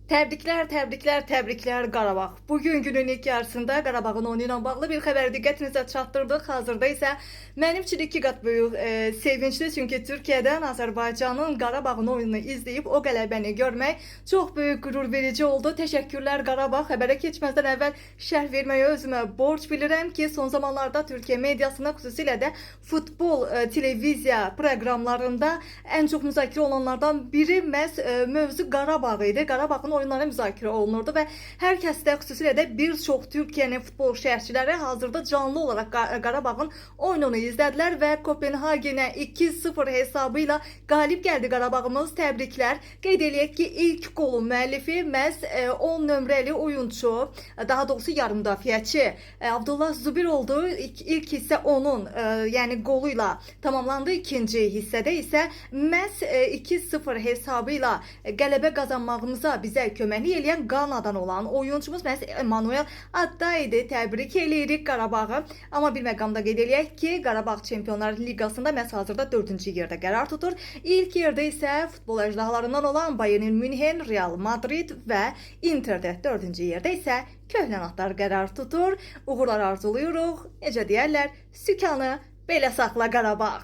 Təbriklər, təbriklər, təbriklər Qarabağ. Bugün günün ilk yarısında Qarabağın oyunu ilə bağlı bir xəbəri diqqətinizə çatdırdıq. Hazırda isə mənim üçün iki qat böyük sevincli, çünki Türkiyədən Azərbaycanın Qarabağın oyununu izləyib o qələbəni görmək çox böyük qürur verici oldu. Təşəkkürlər Qarabağ. Xəbərə keçməzdən əvvəl şərh verməyə özümə borc bilirəm ki, son zamanlarda Türkiyə mediasında, xüsusilə də futbol televiziya proqramlarında ən çox müzakirə olunanlardan biri məhz mövzu Qarabağ idi. Qarabağın oyunları müzakirə olunurdu və hər kəsdə, xüsusilə də bir çox Türkiyənin futbol şərhçiləri hazırda canlı olaraq Qarabağın oyununu izlədilər və Kopenhagenə 2-0 hesabı ilə qalib gəldi Qarabağımız. Təbriklər. Qeyd eləyək ki, ilk qolun müəllifi məhz 10 nömrəli oyunçu, daha doğrusu yarım müdafiəçi Abdullah Zubir oldu. İlk hissə onun, yəni qolu ilə tamamlandı. İkinci hissədə isə məhz 2-0 hesabı ilə qələbə qazanmağımıza bizə köməklik eləyən Qanadan olan oyunçumuz məhz Emanuel Adda idi. Təbrik eləyirik Qarabağı. Amma bir məqamda qeyd eləyək ki, Qarabağ Çempionlar Liqasında məhz hazırda 4-cü yerdə qərar tutur. İlk yerdə isə futbol əjdahalarından olan Bayern Münhen, Real Madrid və Interdə, 4-cü yerdə isə Köhlənatlar qərar tutur. Uğurlar arzulayırıq. Necə deyərlər, sükanı belə saxla Qarabağ.